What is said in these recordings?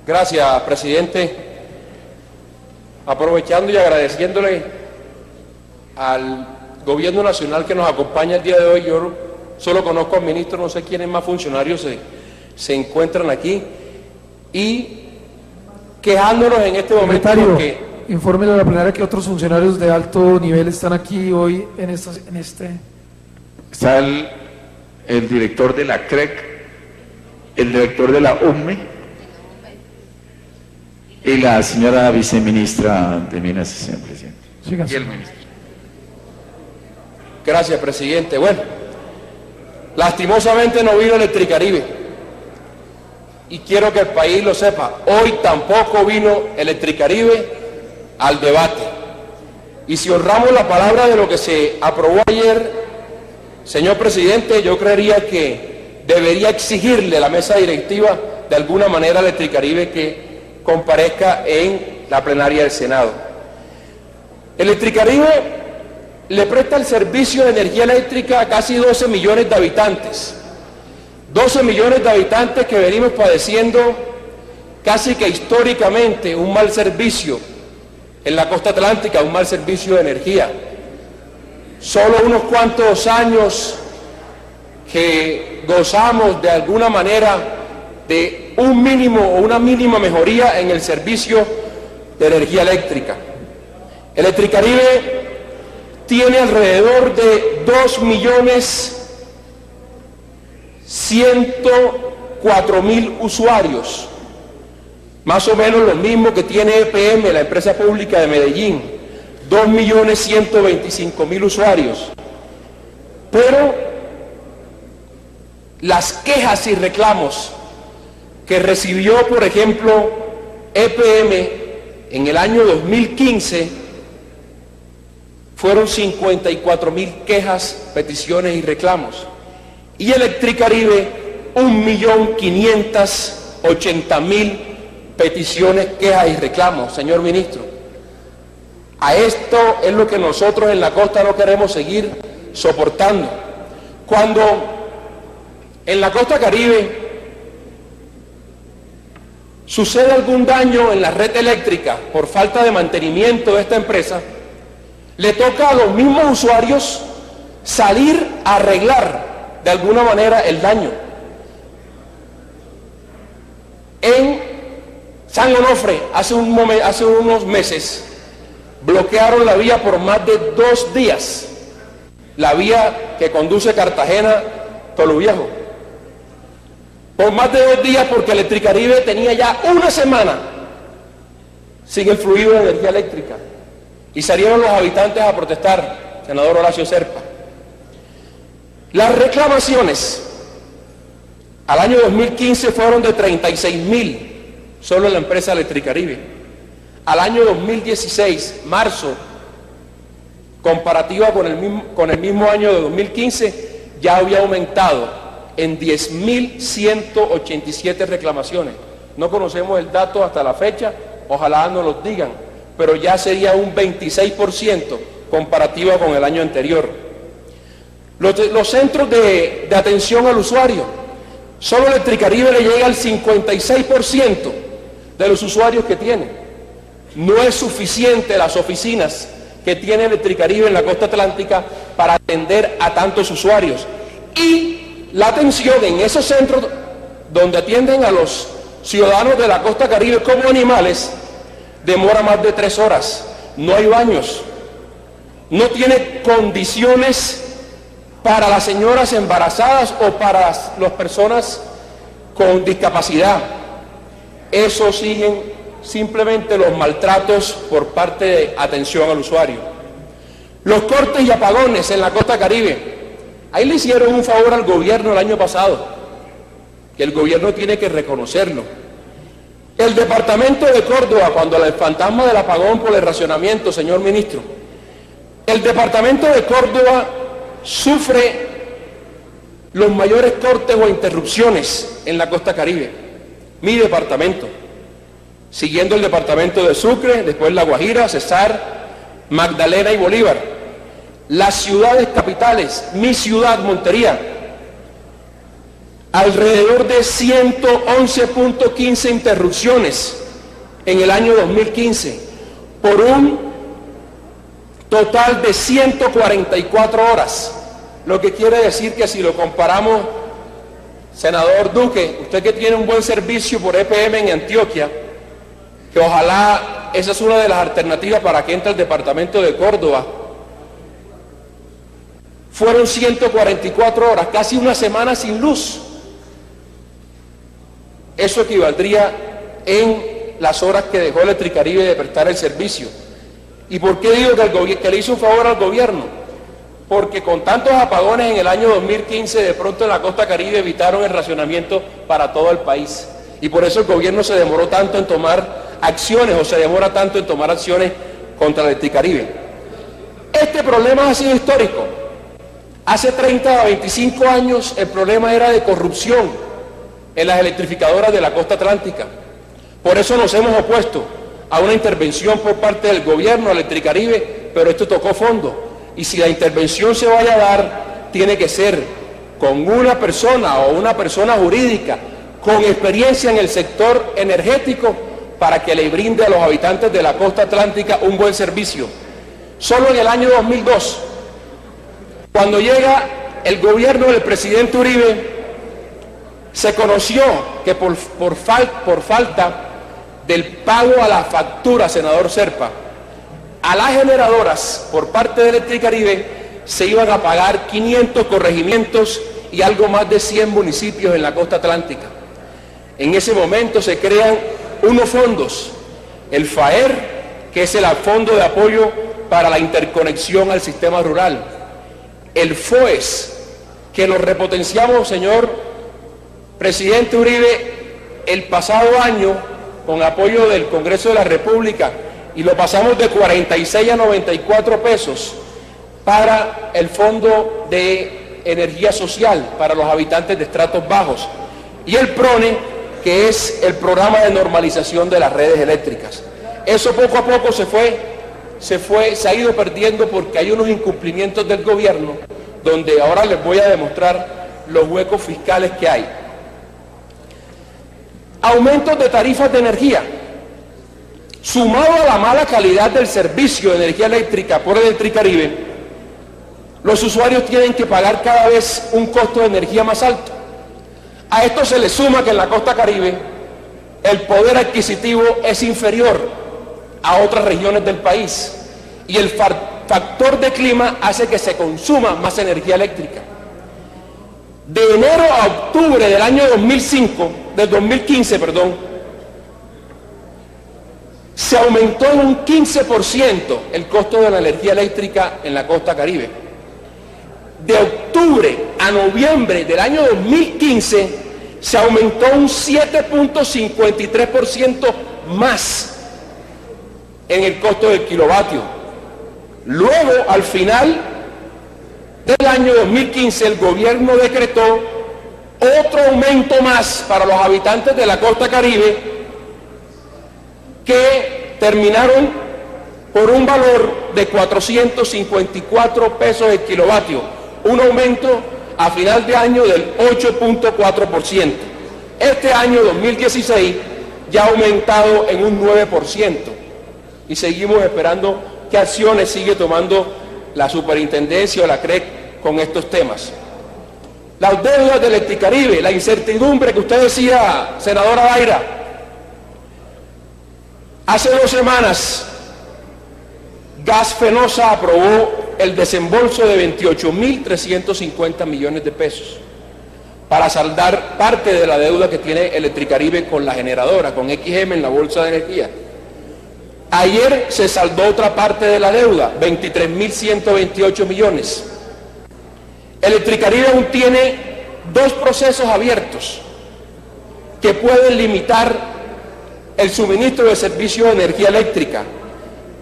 Gracias, presidente. Aprovechando y agradeciéndole al gobierno nacional que nos acompaña el día de hoy, yo solo conozco al ministro, no sé quiénes más funcionarios se encuentran aquí, y quejándonos en este momento porque... Infórmele a la plenaria que otros funcionarios de alto nivel están aquí hoy en este... Está el director de la CREC, el director de la UME y la señora viceministra de Minas, señor presidente. Síganse. Y el ministro. Gracias, presidente. Bueno, lastimosamente no vino Electricaribe, y quiero que el país lo sepa. Hoy tampoco vino Electricaribe al debate. Y si honramos la palabra de lo que se aprobó ayer, señor presidente, yo creería que debería exigirle a la mesa directiva de alguna manera a Electricaribe que comparezca en la plenaria del Senado. Electricaribe le presta el servicio de energía eléctrica a casi 12 millones de habitantes. 12 millones de habitantes que venimos padeciendo casi que históricamente un mal servicio en la costa atlántica, un mal servicio de energía. Solo unos cuantos años que gozamos de alguna manera de un mínimo o una mínima mejoría en el servicio de energía eléctrica. Electricaribe tiene alrededor de 2.104.000 usuarios, más o menos lo mismo que tiene EPM, la empresa pública de Medellín, 2.125.000 usuarios. Pero las quejas y reclamos que recibió, por ejemplo, EPM en el año 2015 fueron 54.000 quejas, peticiones y reclamos. Y Electricaribe, 1.580.000 peticiones, quejas y reclamos, señor ministro. A esto es lo que nosotros en la costa no queremos seguir soportando. Cuando en la costa Caribe sucede algún daño en la red eléctrica por falta de mantenimiento de esta empresa, le toca a los mismos usuarios salir a arreglar de alguna manera el daño. En San Onofre, hace unos meses, bloquearon la vía por más de 2 días, la vía que conduce Cartagena-Tolo Viejo. Por más de 2 días, porque Electricaribe tenía ya una semana sin el fluido de energía eléctrica. Y salieron los habitantes a protestar, senador Horacio Serpa. Las reclamaciones al año 2015 fueron de 36.000, solo en la empresa Electricaribe. Al año 2016, marzo, comparativa con el mismo año de 2015, ya había aumentado en 10.187 reclamaciones. No conocemos el dato hasta la fecha, ojalá nos lo digan, pero ya sería un 26% comparativa con el año anterior. Los centros de atención al usuario, solo Electricaribe le llega al 56% de los usuarios que tiene. No es suficiente las oficinas que tiene Electricaribe en la costa atlántica para atender a tantos usuarios. Y la atención en esos centros donde atienden a los ciudadanos de la costa Caribe como animales demora más de 3 horas. No hay baños, no tiene condiciones para las señoras embarazadas o para las personas con discapacidad. Eso siguen simplemente los maltratos por parte de atención al usuario. Los cortes y apagones en la costa Caribe, ahí le hicieron un favor al gobierno el año pasado, que el gobierno tiene que reconocerlo. El departamento de Córdoba, cuando el fantasma del apagón por el racionamiento, señor ministro, el departamento de Córdoba sufre los mayores cortes o interrupciones en la costa Caribe. Mi departamento, siguiendo el departamento de Sucre, después La Guajira, Cesar, Magdalena y Bolívar. Las ciudades capitales, mi ciudad, Montería, alrededor de 111.15 interrupciones en el año 2015, por un total de 144 horas, lo que quiere decir que si lo comparamos, senador Duque, usted que tiene un buen servicio por EPM en Antioquia, que ojalá esa es una de las alternativas para que entre al departamento de Córdoba, fueron 144 horas, casi una semana sin luz. Eso equivaldría en las horas que dejó Electricaribe de prestar el servicio. ¿Y por qué digo que le hizo un favor al gobierno? Porque con tantos apagones en el año 2015, de pronto en la costa Caribe evitaron el racionamiento para todo el país. Y por eso el gobierno se demoró tanto en tomar acciones, o se demora tanto en tomar acciones contra Electricaribe. Este problema ha sido histórico. Hace 30 a 25 años el problema era de corrupción en las electrificadoras de la costa atlántica. Por eso nos hemos opuesto a una intervención por parte del gobierno a Electricaribe, pero esto tocó fondo. Y si la intervención se vaya a dar, tiene que ser con una persona o una persona jurídica con experiencia en el sector energético para que le brinde a los habitantes de la costa atlántica un buen servicio. Solo en el año 2002, cuando llega el gobierno del presidente Uribe, se conoció que por falta del pago a la factura, senador Serpa, a las generadoras por parte de Electricaribe se iban a pagar 500 corregimientos y algo más de 100 municipios en la costa atlántica. En ese momento se crean unos fondos, el FAER, que es el Fondo de Apoyo para la Interconexión al Sistema Rural, el FOES, que lo repotenciamos, señor presidente Uribe, el pasado año con apoyo del Congreso de la República, y lo pasamos de 46 a 94 pesos para el Fondo de Energía Social para los habitantes de estratos bajos, y el PRONE, que es el Programa de Normalización de las Redes Eléctricas. Eso poco a poco se ha ido perdiendo porque hay unos incumplimientos del gobierno, donde ahora les voy a demostrar los huecos fiscales que hay. Aumentos de tarifas de energía, sumado a la mala calidad del servicio de energía eléctrica por Electricaribe, los usuarios tienen que pagar cada vez un costo de energía más alto. A esto se le suma que en la costa Caribe el poder adquisitivo es inferior a otras regiones del país y el factor de clima hace que se consuma más energía eléctrica. De enero a octubre del año 2015, se aumentó en un 15% el costo de la energía eléctrica en la costa Caribe. De octubre a noviembre del año 2015 se aumentó un 7.53% más en el costo del kilovatio. Luego, al final del año 2015, el gobierno decretó otro aumento más para los habitantes de la costa Caribe, que terminaron por un valor de 454 pesos el kilovatio, un aumento a final de año del 8.4%. Este año 2016 ya ha aumentado en un 9% y seguimos esperando qué acciones sigue tomando la superintendencia o la CREC con estos temas. Las deudas de Electricaribe, la incertidumbre que usted decía, senadora Daira. Hace 2 semanas, Gas Fenosa aprobó el desembolso de 28.350 millones de pesos para saldar parte de la deuda que tiene Electricaribe con la generadora, con XM en la Bolsa de Energía. Ayer se saldó otra parte de la deuda, 23.128 millones. Electricaribe aún tiene 2 procesos abiertos que pueden limitar el suministro de servicio de energía eléctrica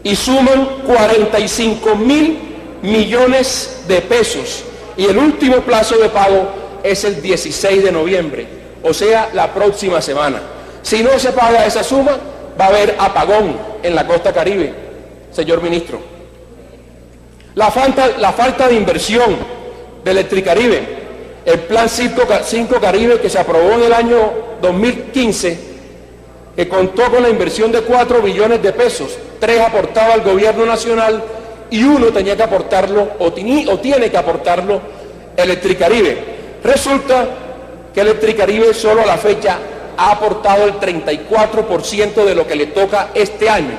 y suman 45.000 millones de pesos, y el último plazo de pago es el 16 de noviembre, o sea, la próxima semana. Si no se paga esa suma, va a haber apagón en la costa Caribe, señor ministro. La falta de inversión de Electricaribe El Plan 5 Caribe, que se aprobó en el año 2015, que contó con la inversión de 4 billones de pesos, 3 aportaba el gobierno nacional y 1 tenía que aportarlo, o tiene que aportarlo, Electricaribe. Resulta que Electricaribe solo a la fecha ha aportado el 34% de lo que le toca este año.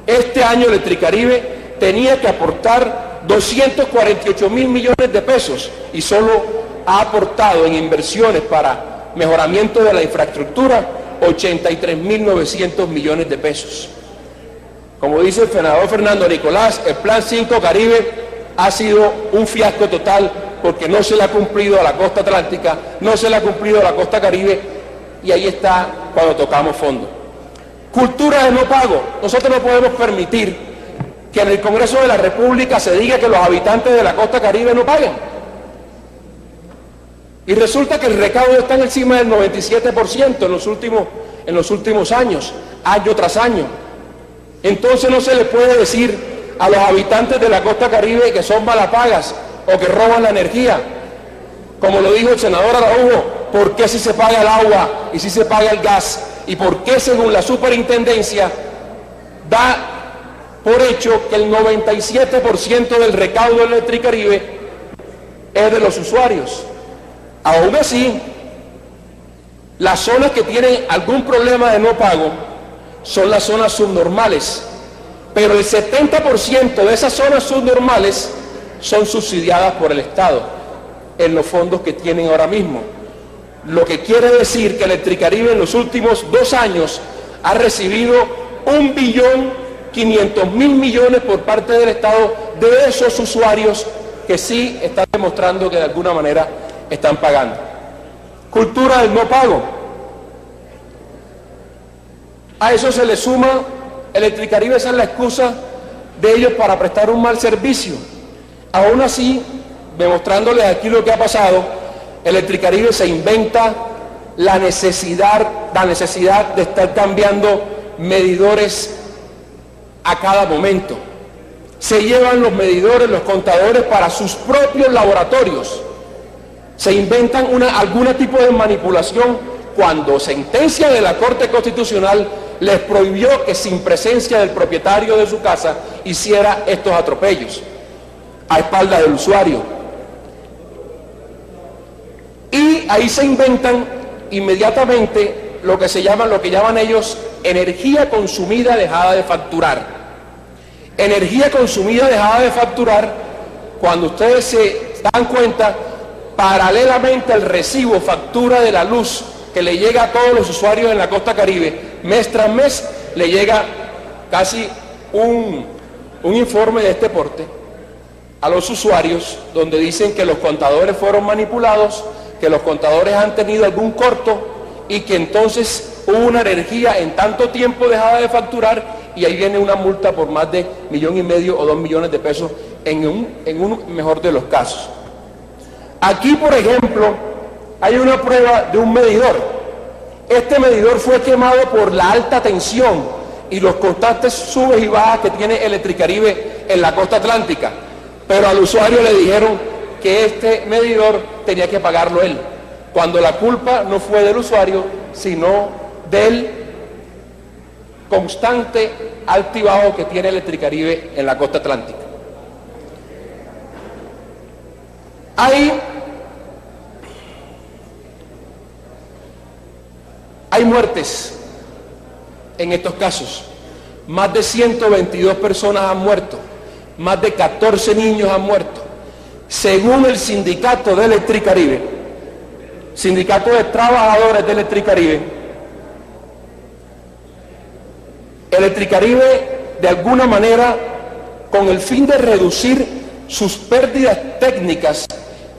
Este año Electricaribe tenía que aportar 248 mil millones de pesos y solo ha aportado en inversiones para mejoramiento de la infraestructura 83.900 millones de pesos. Como dice el senador Fernando Nicolás, el Plan 5 Caribe ha sido un fiasco total porque no se le ha cumplido a la costa atlántica, no se le ha cumplido a la costa caribe, y ahí está cuando tocamos fondo. Cultura de no pago. Nosotros no podemos permitir que en el Congreso de la República se diga que los habitantes de la costa caribe no pagan. Y resulta que el recaudo está encima del 97% en los últimos años, año tras año. Entonces no se le puede decir a los habitantes de la costa caribe que son malapagas o que roban la energía. Como lo dijo el senador Araujo, ¿por qué si se paga el agua y si se paga el gas? ¿Y por qué según la superintendencia da por hecho que el 97% del recaudo de Electricaribe es de los usuarios? Aún así, las zonas que tienen algún problema de no pago son las zonas subnormales, pero el 70% de esas zonas subnormales son subsidiadas por el Estado en los fondos que tienen ahora mismo. Lo que quiere decir que Electricaribe en los últimos 2 años ha recibido 1.500.000 millones por parte del Estado de esos usuarios que sí están demostrando que de alguna manera están pagando. Cultura del no pago. A eso se le suma Electricaribe, esa es la excusa de ellos para prestar un mal servicio. Aún así, demostrándoles aquí lo que ha pasado, Electricaribe se inventa la necesidad de estar cambiando medidores a cada momento. Se llevan los medidores, los contadores para sus propios laboratorios. Se inventan algún tipo de manipulación cuando sentencia de la Corte Constitucional les prohibió que sin presencia del propietario de su casa hiciera estos atropellos a espaldas del usuario. Y ahí se inventan inmediatamente lo que llaman ellos energía consumida dejada de facturar. Energía consumida dejada de facturar, cuando ustedes se dan cuenta, paralelamente al recibo factura de la luz que le llega a todos los usuarios en la costa caribe, mes tras mes le llega casi un informe de este porte a los usuarios, donde dicen que los contadores fueron manipulados, que los contadores han tenido algún corto y que entonces hubo una energía en tanto tiempo dejada de facturar, y ahí viene una multa por más de 1,5 millones o 2 millones de pesos en un mejor de los casos. Aquí, por ejemplo, hay una prueba de un medidor. Este medidor fue quemado por la alta tensión y los constantes subes y bajas que tiene Electricaribe en la costa atlántica, pero al usuario le dijeron que este medidor tenía que pagarlo él, cuando la culpa no fue del usuario, sino del constante alto y bajo que tiene Electricaribe en la costa atlántica. Hay muertes en estos casos. Más de 122 personas han muerto, más de 14 niños han muerto. Según el sindicato de Electricaribe, sindicato de trabajadores de Electricaribe, Electricaribe, de alguna manera, con el fin de reducir sus pérdidas técnicas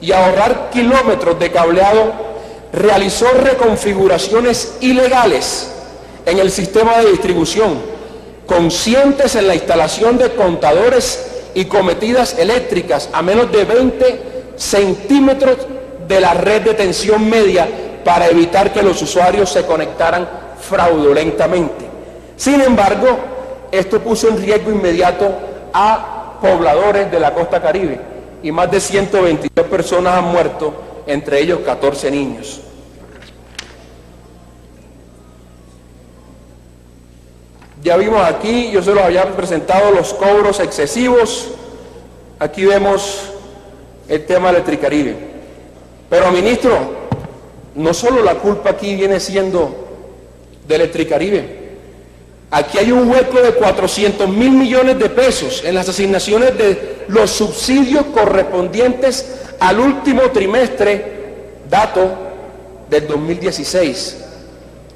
y ahorrar kilómetros de cableado, realizó reconfiguraciones ilegales en el sistema de distribución, conscientes en la instalación de contadores y cometidas eléctricas a menos de 20 centímetros de la red de tensión media para evitar que los usuarios se conectaran fraudulentamente. Sin embargo, esto puso en riesgo inmediato a pobladores de la costa caribe y más de 122 personas han muerto entre ellos 14 niños. Ya vimos aquí, yo se los había presentado, los cobros excesivos. Aquí vemos el tema de Electricaribe. Pero, ministro, no solo la culpa aquí viene siendo de Electricaribe. Aquí hay un hueco de 400.000 millones de pesos en las asignaciones de los subsidios correspondientes al último trimestre, dato del 2016.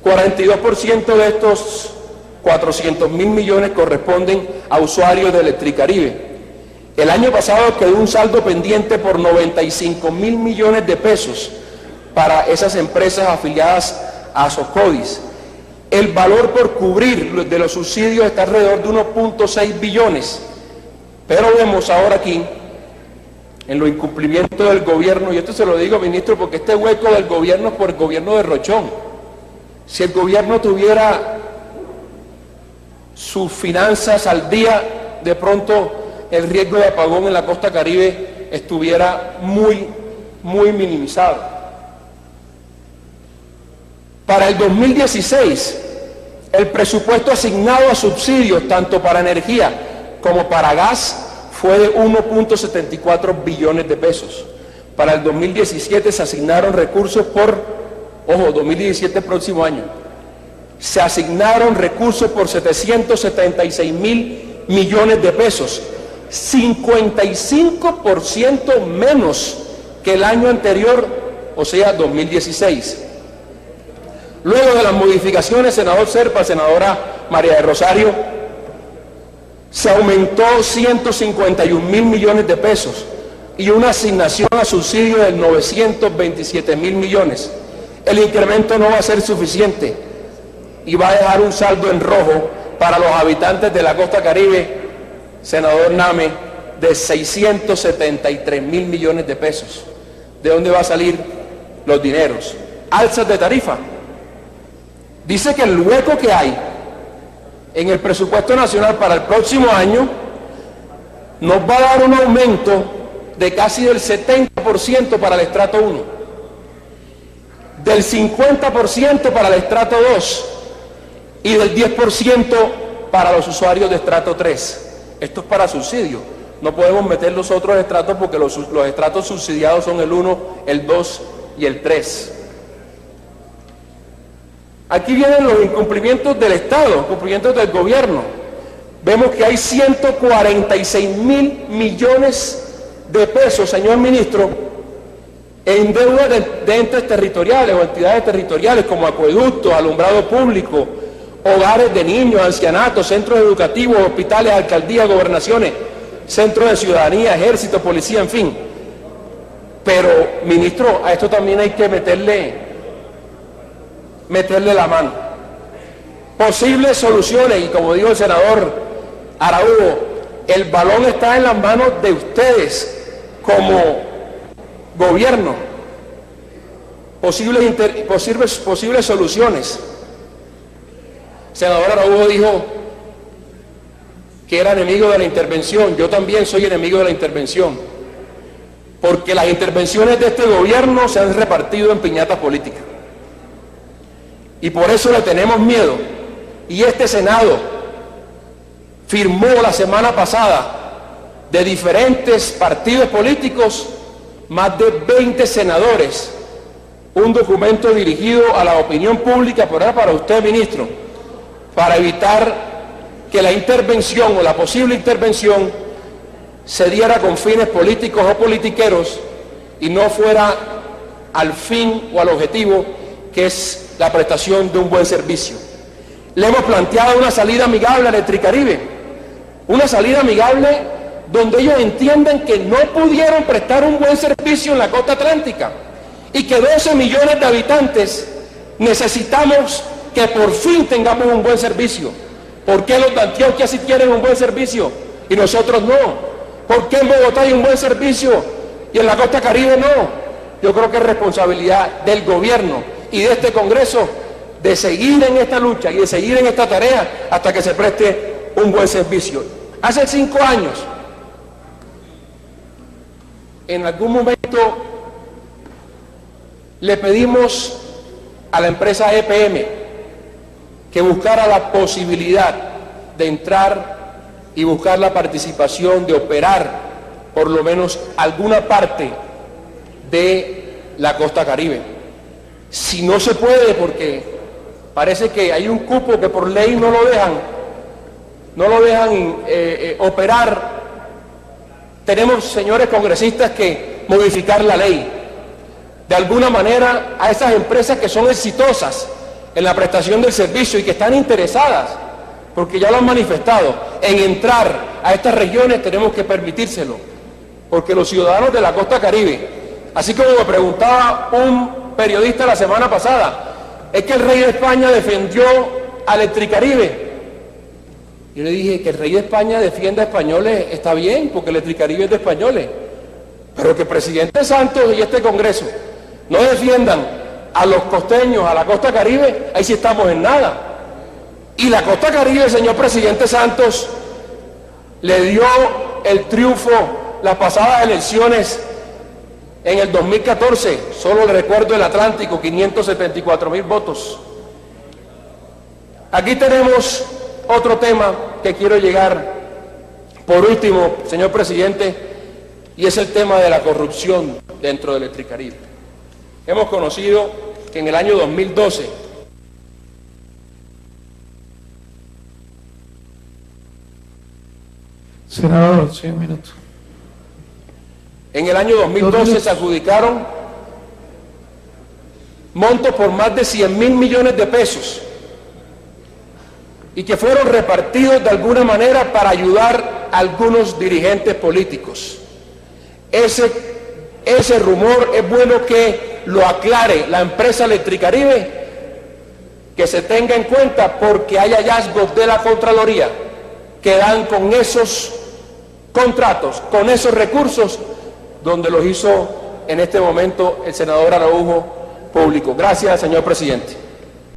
42% de estos 400.000 millones corresponden a usuarios de Electricaribe. El año pasado quedó un saldo pendiente por 95.000 millones de pesos para esas empresas afiliadas a Socodis. El valor por cubrir de los subsidios está alrededor de 1.6 billones. Pero vemos ahora aquí, en los incumplimientos del gobierno, y esto se lo digo, ministro, porque este hueco del gobierno es por el gobierno de Rochón. Si el gobierno tuviera sus finanzas al día, de pronto el riesgo de apagón en la costa Caribe estuviera muy minimizado. Para el 2016, el presupuesto asignado a subsidios, tanto para energía como para gas, fue de 1.74 billones de pesos. Para el 2017 se asignaron recursos por, ojo, 2017 próximo año, se asignaron recursos por 776.000 millones de pesos, 55% menos que el año anterior, o sea, 2016. Luego de las modificaciones, senador Serpa, senadora María de Rosario, se aumentó 151.000 millones de pesos y una asignación a subsidio de 927.000 millones. El incremento no va a ser suficiente y va a dejar un saldo en rojo para los habitantes de la costa Caribe, senador Name, de 673.000 millones de pesos. ¿De dónde va a salir los dineros? Alzas de tarifa. Dice que el hueco que hay en el presupuesto nacional para el próximo año nos va a dar un aumento de casi del 70% para el estrato 1, del 50% para el estrato 2 y del 10% para los usuarios de estrato 3. Esto es para subsidio. No podemos meter los otros estratos porque los estratos subsidiados son el 1, el 2 y el 3. Aquí vienen los incumplimientos del Estado, incumplimientos del gobierno. Vemos que hay 146.000 millones de pesos, señor ministro, en deuda de entes territoriales o entidades territoriales como acueductos, alumbrado público, hogares de niños, ancianatos, centros educativos, hospitales, alcaldías, gobernaciones, centros de ciudadanía, ejército, policía, en fin. Pero, ministro, a esto también hay que meterle la mano. Posibles soluciones, y como dijo el senador Araújo, el balón está en las manos de ustedes como gobierno. Posibles soluciones. El senador Araújo dijo que era enemigo de la intervención. Yo también soy enemigo de la intervención, porque las intervenciones de este gobierno se han repartido en piñatas políticas. Y por eso le tenemos miedo. Y este Senado firmó la semana pasada de diferentes partidos políticos, más de 20 senadores, un documento dirigido a la opinión pública, por ahora para usted, ministro, para evitar que la intervención o la posible intervención se diera con fines políticos o politiqueros y no fuera al fin o al objetivo que es la prestación de un buen servicio. Le hemos planteado una salida amigable a Electricaribe, una salida amigable donde ellos entienden que no pudieron prestar un buen servicio en la costa atlántica y que 12 millones de habitantes necesitamos que por fin tengamos un buen servicio. ¿Por qué los de Antioquia sí tienen un buen servicio y nosotros no? ¿Por qué en Bogotá hay un buen servicio y en la costa Caribe no? Yo creo que es responsabilidad del gobierno y de este Congreso de seguir en esta lucha y de seguir en esta tarea hasta que se preste un buen servicio. Hace 5 años, en algún momento le pedimos a la empresa EPM que buscara la posibilidad de entrar y buscar la participación de operar por lo menos alguna parte de la costa Caribe. Si no se puede, porque parece que hay un cupo que por ley no lo dejan operar, tenemos, señores congresistas, que modificar la ley. De alguna manera, a esas empresas que son exitosas en la prestación del servicio y que están interesadas, porque ya lo han manifestado, en entrar a estas regiones, tenemos que permitírselo, porque los ciudadanos de la costa Caribe, así como me preguntaba un periodista la semana pasada, es que el rey de España defendió a Electricaribe. Yo le dije que el rey de España defienda a españoles, está bien, porque Electricaribe es de españoles, pero que el presidente Santos y este Congreso no defiendan a los costeños, a la costa Caribe, ahí sí estamos en nada. Y la costa Caribe, señor presidente Santos, le dio el triunfo las pasadas elecciones en el 2014, solo le recuerdo el Atlántico, 574,000 votos. Aquí tenemos otro tema que quiero llegar, por último, señor presidente, y es el tema de la corrupción dentro de Electricaribe. Hemos conocido que en el año 2012, senador, sí, un minuto. en el año 2012 se adjudicaron montos por más de 100.000 millones de pesos y que fueron repartidos de alguna manera para ayudar a algunos dirigentes políticos. Ese rumor es bueno que lo aclare la empresa Electricaribe, que se tenga en cuenta, porque hay hallazgos de la Contraloría que dan con esos contratos, con esos recursos, donde los hizo en este momento el senador Araujo público. Gracias, señor presidente.